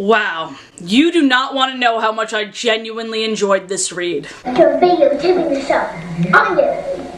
Wow, you do not want to know how much I genuinely enjoyed this read. You're videotaping the show.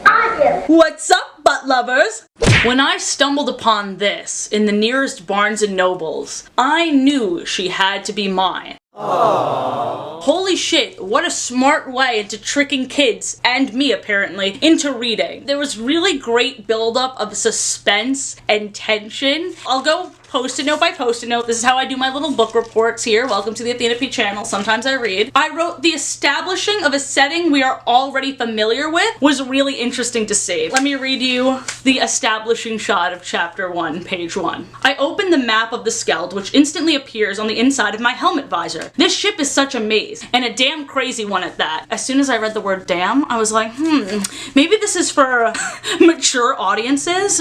I do. What's up, butt lovers? When I stumbled upon this in the nearest Barnes & Nobles, I knew she had to be mine. Aww. Holy shit, what a smart way into tricking kids, and me apparently, into reading. There was really great buildup of suspense and tension. I'll go post-it note by post-it note. This is how I do my little book reports here. Welcome to the Athena P channel. Sometimes I read. I wrote the establishing of a setting we are already familiar with was really interesting to see. Let me read you the establishing shot of chapter 1, page 1. I open the map of the Skeld, which instantly appears on the inside of my helmet visor. This ship is such a maze, and a damn crazy one at that. As soon as I read the word damn, I was like, maybe this is for mature audiences.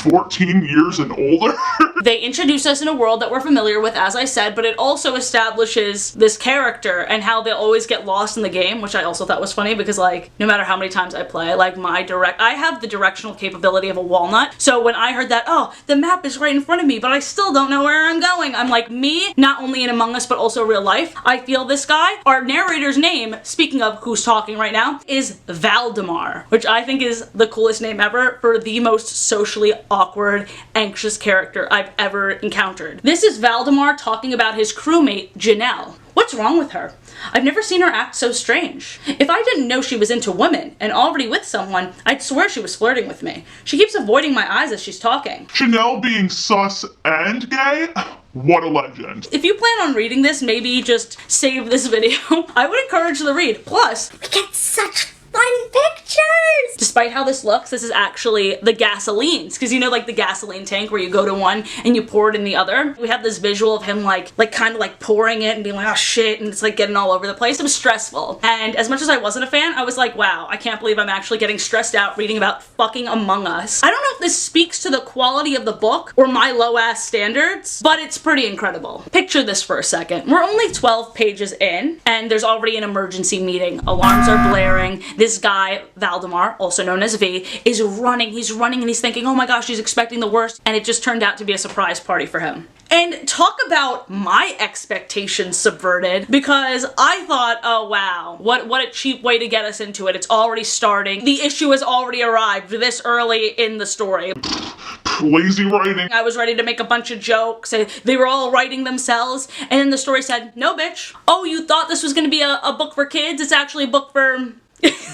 14 years and older? They introduce us in a world that we're familiar with, as I said, but it also establishes this character and how they'll always get lost in the game, which I also thought was funny because, like, no matter how many times I play, like, I have the directional capability of a walnut, so when I heard that, oh, the map is right in front of me, but I still don't know where I'm going, I'm like, me, not only in Among Us, but also real life, I feel this guy. Our narrator's name, speaking of who's talking right now, is Valdemar, which I think is the coolest name ever for the most socially awkward, anxious character I've ever encountered. This is Valdemar talking about his crewmate, Janelle. What's wrong with her? I've never seen her act so strange. If I didn't know she was into women and already with someone, I'd swear she was flirting with me. She keeps avoiding my eyes as she's talking. Janelle being sus and gay? What a legend. If you plan on reading this, maybe just save this video. I would encourage the read. Plus, We get such fun pictures. despite how this looks, this is actually the gasolines. Because you know, like the gasoline tank where you go to one and you pour it in the other? We have this visual of him like kind of like pouring it and being like, oh shit, and it's like getting all over the place. It was stressful. And as much as I wasn't a fan, I was like, wow, I can't believe I'm actually getting stressed out reading about fucking Among Us. I don't know if this speaks to the quality of the book or my low-ass standards, but it's pretty incredible. Picture this for a second. We're only 12 pages in, and there's already an emergency meeting. Alarms are blaring. This guy, Valdemar, also known as V, is running. He's running and he's thinking, oh my gosh, he's expecting the worst, and it just turned out to be a surprise party for him. And talk about my expectations subverted, because I thought, oh wow, what a cheap way to get us into it. It's already starting. The issue has already arrived this early in the story. Lazy writing. I was ready to make a bunch of jokes. They were all writing themselves, and then the story said, no bitch. Oh, you thought this was gonna be a book for kids? It's actually a book for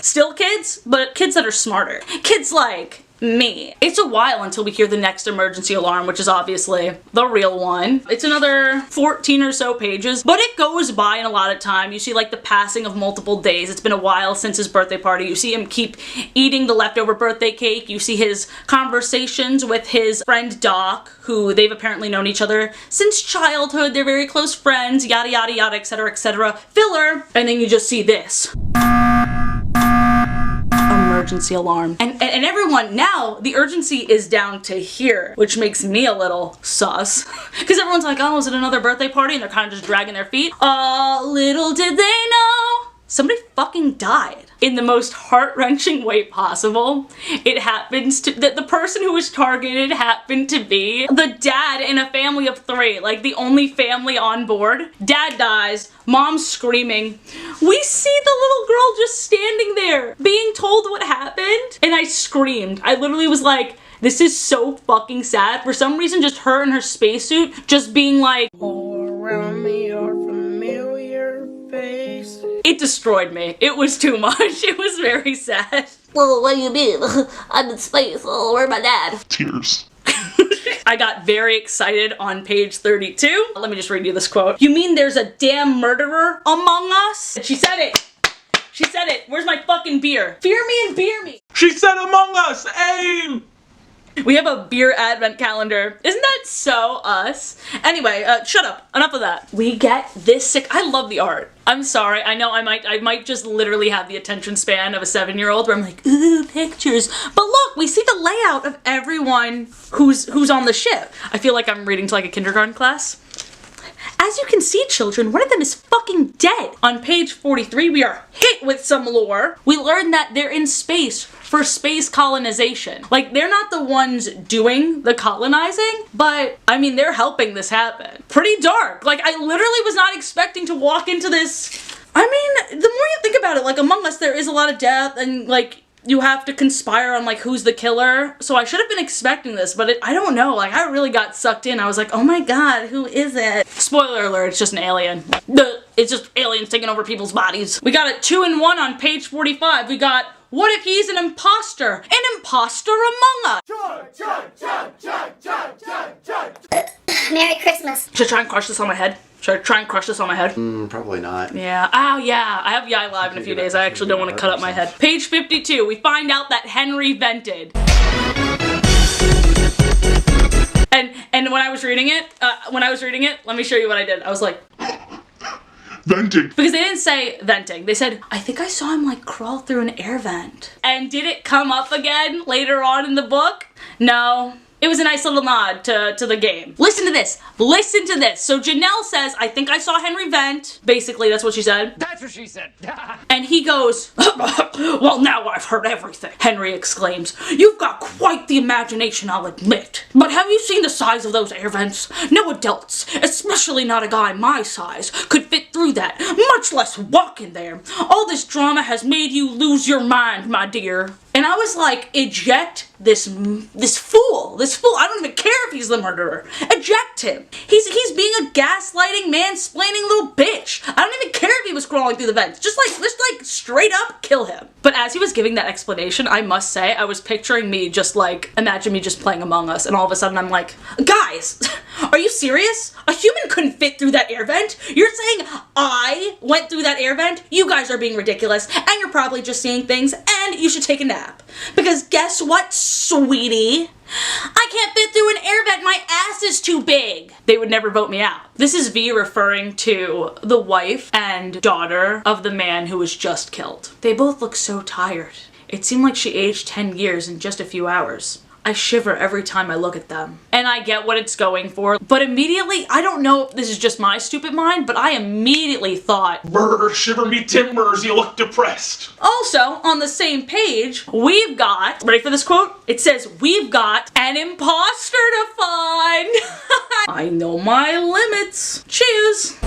still kids, but kids that are smarter. Kids like me. It's a while until we hear the next emergency alarm, which is obviously the real one. It's another 14 or so pages, but it goes by in a lot of time. You see like the passing of multiple days. It's been a while since his birthday party. You see him keep eating the leftover birthday cake. You see his conversations with his friend Doc, who they've apparently known each other since childhood. They're very close friends, yada yada yada, etc etc. Filler. And then you just see this. Emergency alarm. And everyone, now the urgency is down to here, which makes me a little sus. Because everyone's like, oh, is it another birthday party? And they're kind of just dragging their feet. Little did they know, somebody fucking died in the most heart-wrenching way possible. It happens to, the person who was targeted happened to be the dad in a family of 3, like the only family on board. Dad dies, mom's screaming. We see the little girl just standing there being told what happened, and I screamed. I literally was like, this is so fucking sad. For some reason, just her in her spacesuit just being like, all around me are familiar faces. It destroyed me. It was too much. It was very sad. Well, what do you mean? I'm in space. Oh, where's my dad? Tears. I got very excited on page 32. Let me just read you this quote. You mean there's a damn murderer among us? She said it. She said it. Where's my fucking beer? Fear me and beer me. She said Among Us! Aim! We have a beer advent calendar. Isn't that so us? Anyway, shut up. Enough of that. We get this sick. I love the art. I'm sorry. I know I might just literally have the attention span of a 7-year-old where I'm like, ooh, pictures. But look, we see the layout of everyone who's on the ship. I feel like I'm reading to like a kindergarten class. As you can see, children, one of them is fucking fucking dead. On page 43, we are hit with some lore. We learn that they're in space for space colonization. Like, they're not the ones doing the colonizing, but I mean, they're helping this happen. Pretty dark. Like, I literally was not expecting to walk into this. I mean, the more you think about it, like, Among Us, there is a lot of death, and, like, you have to conspire on, like, who's the killer. So I should have been expecting this, but I don't know. Like, I really got sucked in. I was like, oh my god, who is it? Spoiler alert, it's just an alien. It's just aliens taking over people's bodies. We got a 2 in 1 on page 45. We got, what if he's an imposter? An imposter among us! Merry Christmas. Should I try and crush this on my head? Should I try and crush this on my head? Probably not. Yeah. Oh, yeah. I have Yai Live in a few days. I actually don't want to cut up my head. Page 52. We find out that Henry vented. And when I was reading it, let me show you what I did. I was like... Venting. Because they didn't say venting. They said, I think I saw him, like, crawl through an air vent. And did it come up again later on in the book? No. It was a nice little nod to the game. Listen to this. Listen to this. So Janelle says, I think I saw Henry vent. Basically, that's what she said. That's what she said. And he goes, well, now I've heard everything. Henry exclaims, you've got quite the imagination, I'll admit. But have you seen the size of those air vents? No adults, especially not a guy my size, could fit through that, much less walk in there. All this drama has made you lose your mind, my dear. And I was like, eject this fool. I don't even care if he's the murderer. Eject him. He's being a gaslighting, mansplaining little bitch. I don't even care if he was crawling through the vents. Just like straight up kill him. But as he was giving that explanation, I must say, I was picturing me just like, imagine me just playing Among Us, and all of a sudden I'm like, guys, are you serious? A human couldn't fit through that air vent? You're saying I went through that air vent? You guys are being ridiculous, and you're probably just seeing things, and you should take a nap. Because guess what, sweetie? I can't fit through an air vent, my ass is too big. They would never vote me out. This is V referring to the wife and daughter of the man who was just killed. They both look so tired. It seemed like she aged 10 years in just a few hours. I shiver every time I look at them. And I get what it's going for, but immediately, I don't know if this is just my stupid mind, but I immediately thought, Brr, shiver me timbers, you look depressed. Also, on the same page, we've got, ready for this quote? It says, we've got an imposter to find. I know my limits. Cheers.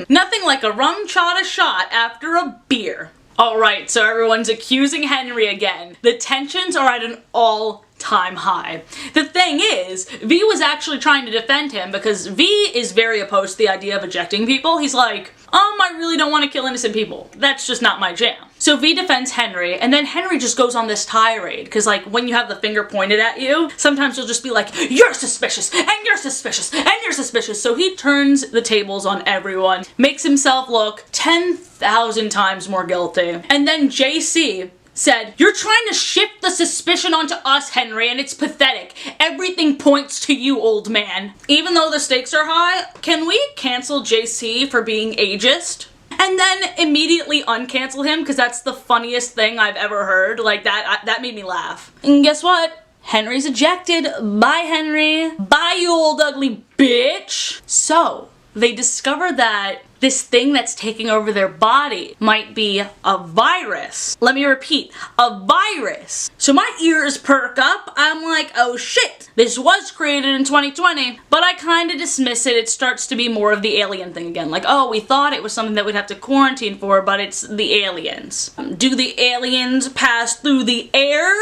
Nothing like a rum chata shot after a beer. Alright, so everyone's accusing Henry again. The tensions are at an all-time high. The thing is, V was actually trying to defend him because V is very opposed to the idea of ejecting people. He's like, I really don't want to kill innocent people. That's just not my jam. So V defends Henry, and then Henry just goes on this tirade, because like, when you have the finger pointed at you, sometimes you'll just be like, you're suspicious, and you're suspicious, and you're suspicious. So he turns the tables on everyone, makes himself look 10,000 times more guilty. And then JC said, you're trying to shift the suspicion onto us, Henry, and it's pathetic. Everything points to you, old man. Even though the stakes are high, can we cancel JC for being ageist? And then immediately uncancel him, because that's the funniest thing I've ever heard. Like, that made me laugh. And guess what? Henry's ejected. Bye, Henry. Bye, you old ugly bitch. So, they discover that this thing that's taking over their body might be a virus. Let me repeat, a virus. So my ears perk up. I'm like, oh shit, this was created in 2020, but I kind of dismiss it. It starts to be more of the alien thing again. Like, oh, we thought it was something that we'd have to quarantine for, but it's the aliens. Do the aliens pass through the air?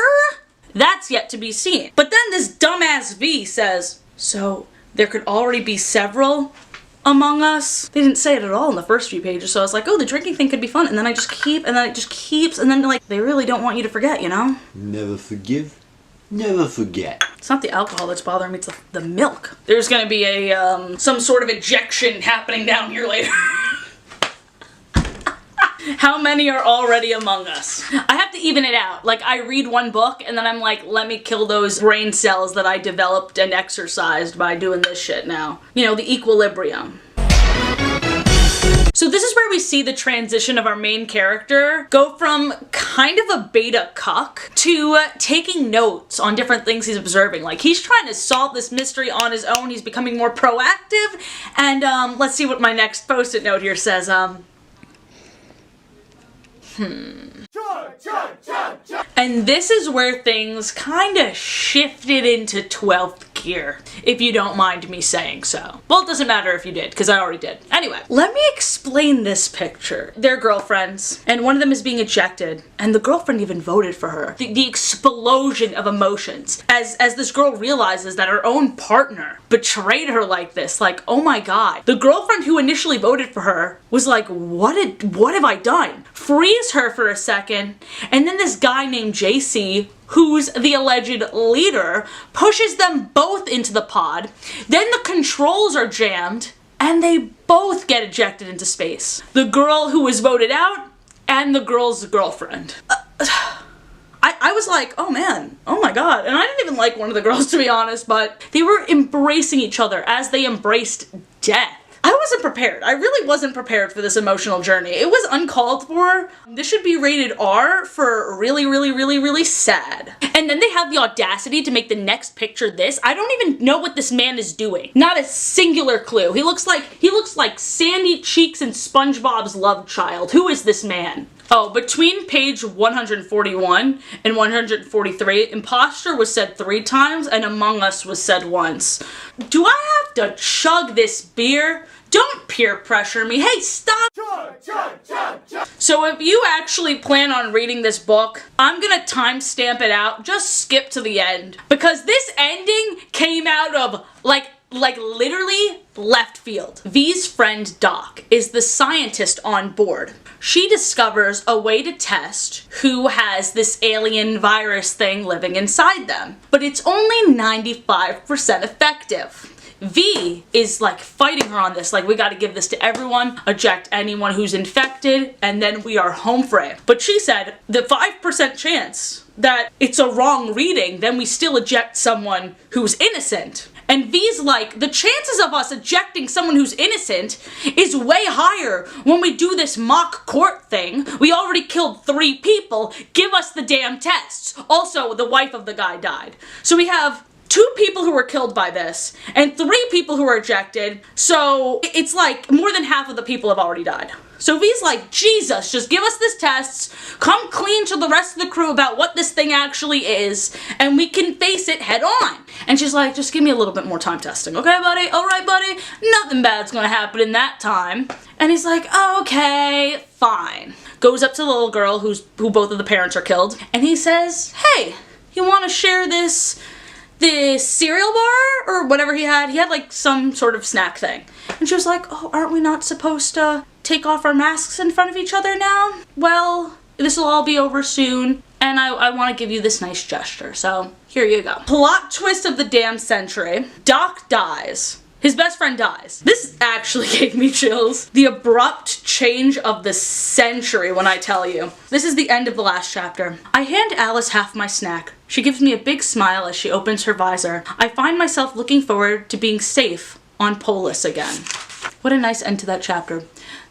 That's yet to be seen. But then this dumbass V says, so there could already be several Among Us. They didn't say it at all in the first few pages, so I was like, oh, the drinking thing could be fun, and then it just keeps, and then like, they really don't want you to forget, you know? Never forgive, never forget. It's not the alcohol that's bothering me, it's the milk. There's gonna be a, some sort of ejection happening down here later. How many are already among us? I have to even it out. Like, I read one book, and then I'm like, let me kill those brain cells that I developed and exercised by doing this shit now. You know, the equilibrium. So this is where we see the transition of our main character go from kind of a beta cuck to taking notes on different things he's observing. Like, he's trying to solve this mystery on his own, he's becoming more proactive, and let's see what my next post-it note here says. And this is where things kind of shifted into 12th gear, if you don't mind me saying so. Well, it doesn't matter if you did, because I already did. Anyway, let me explain this picture. They're girlfriends, and one of them is being ejected, and the girlfriend even voted for her. The explosion of emotions as this girl realizes that her own partner betrayed her like this. Like, oh my god. The girlfriend who initially voted for her was like, what have I done? Frees her for a second, and then this guy named JC, who's the alleged leader, pushes them both into the pod. Then the controls are jammed, and they both get ejected into space. The girl who was voted out, and the girl's girlfriend. I was like, oh man, oh my god. And I didn't even like one of the girls, to be honest, but they were embracing each other as they embraced death. I wasn't prepared. I really wasn't prepared for this emotional journey. It was uncalled for. This should be rated R for really, really, really, really sad. And then they have the audacity to make the next picture this. I don't even know what this man is doing. Not a singular clue. He looks like Sandy Cheeks and SpongeBob's love child. Who is this man? Oh, between page 141 and 143, imposter was said 3 times and Among Us was said once. Do I have to chug this beer? Don't peer pressure me. Hey, stop! So if you actually plan on reading this book, I'm gonna timestamp it out. Just skip to the end. Because this ending came out of, like literally left field. V's friend Doc is the scientist on board. She discovers a way to test who has this alien virus thing living inside them, but it's only 95% effective. V is like fighting her on this, like, we gotta give this to everyone, eject anyone who's infected, and then we are home free. But she said the 5% chance that it's a wrong reading, then we still eject someone who's innocent. And V's like, the chances of us ejecting someone who's innocent is way higher when we do this mock court thing. We already killed 3 people. Give us the damn tests. Also, the wife of the guy died. So we have 2 people who were killed by this, and 3 people who were ejected, so it's like more than half of the people have already died. So V's like, Jesus, just give us this tests, come clean to the rest of the crew about what this thing actually is, and we can face it head on. And she's like, just give me a little bit more time testing, okay, buddy? Alright, buddy? Nothing bad's gonna happen in that time. And he's like, okay, fine. Goes up to the little girl who both of the parents are killed, and he says, hey, you wanna share this cereal bar or whatever he had like some sort of snack thing. And she was like, oh, aren't we not supposed to take off our masks in front of each other now? Well, this will all be over soon, and I want to give you this nice gesture, so here you go. Plot twist of the damn century. Doc dies. His best friend dies. This actually gave me chills. The abrupt change of the century, when I tell you. This is the end of the last chapter. I hand Alice half my snack. She gives me a big smile as she opens her visor. I find myself looking forward to being safe on Polis again. What a nice end to that chapter.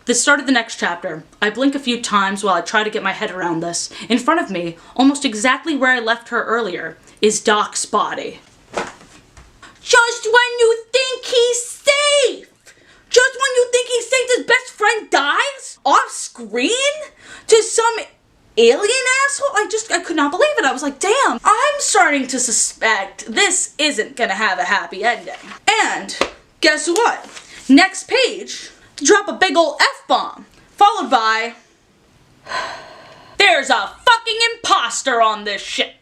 The start of the next chapter. I blink a few times while I try to get my head around this. In front of me, almost exactly where I left her earlier, is Doc's body. Just when you think he's safe! Just when you think he's safe, his best friend dies? Off screen? To some alien asshole? I could not believe it. I was like, damn, I'm starting to suspect this isn't gonna have a happy ending. And guess what? Next page, drop a big ol' F-bomb, followed by, there's a fucking imposter on this ship.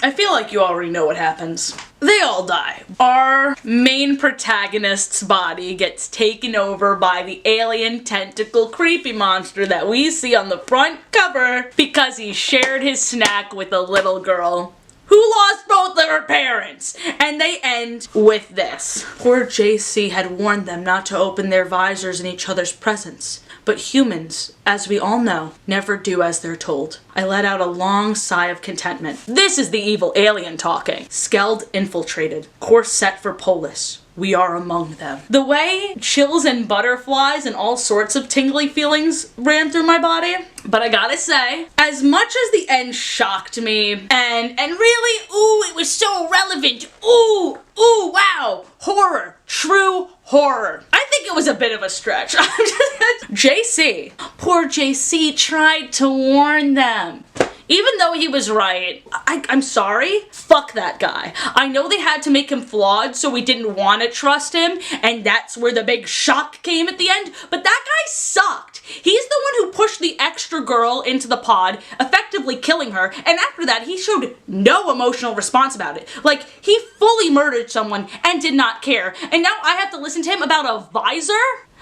I feel like you already know what happens. They all die. Our main protagonist's body gets taken over by the alien tentacle creepy monster that we see on the front cover because he shared his snack with a little girl who lost both of her parents. And they end with this. Poor JC had warned them not to open their visors in each other's presence. But humans, as we all know, never do as they're told. I let out a long sigh of contentment. This is the evil alien talking. Skeld infiltrated. Course set for Polis. we are among them. The way chills and butterflies and all sorts of tingly feelings ran through my body. But I gotta say, as much as the end shocked me, and really, ooh, it was so relevant, ooh, wow, horror, true horror. I think it was a bit of a stretch. JC, poor JC tried to warn them. Even though he was right, I'm sorry, fuck that guy. I know they had to make him flawed so we didn't want to trust him, and that's where the big shock came at the end, but that guy sucked. He's the one who pushed the extra girl into the pod, effectively killing her, and after that he showed no emotional response about it. Like, he fully murdered someone and did not care, and now I have to listen to him about a visor?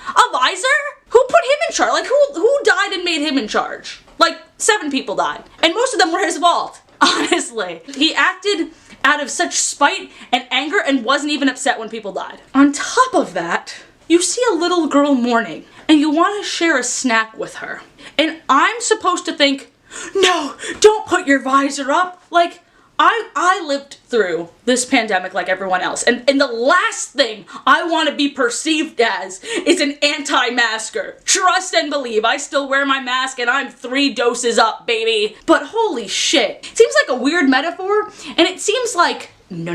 A visor? Who put him in charge? Like, who died and made him in charge? Like, 7 people died. And most of them were his fault. Honestly. He acted out of such spite and anger and wasn't even upset when people died. On top of that, you see a little girl mourning and you want to share a snack with her. And I'm supposed to think, no, don't put your visor up. Like, I lived through this pandemic like everyone else, and the last thing I want to be perceived as is an anti-masker. Trust and believe, I still wear my mask and I'm 3 doses up, baby. But holy shit, it seems like a weird metaphor, and it seems like, no,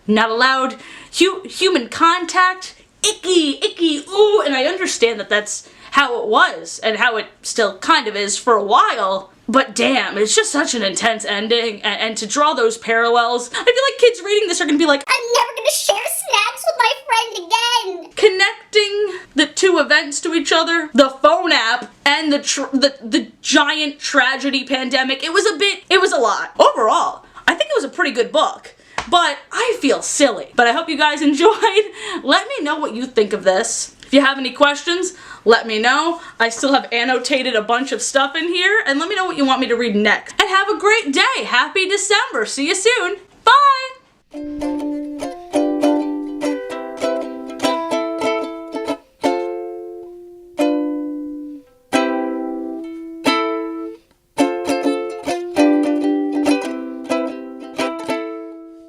not allowed. Human contact, icky, ooh, and I understand that that's how it was, and how it still kind of is for a while. But damn, it's just such an intense ending, and to draw those parallels, I feel like kids reading this are gonna be like, I'm never gonna share snacks with my friend again. connecting the 2 events to each other, the phone app and the giant tragedy pandemic. It was a lot. Overall, I think it was a pretty good book. But I feel silly. But I hope you guys enjoyed. Let me know what you think of this. If you have any questions, let me know. I still have annotated a bunch of stuff in here, and let me know what you want me to read next. And have a great day. Happy December. See you soon. Bye.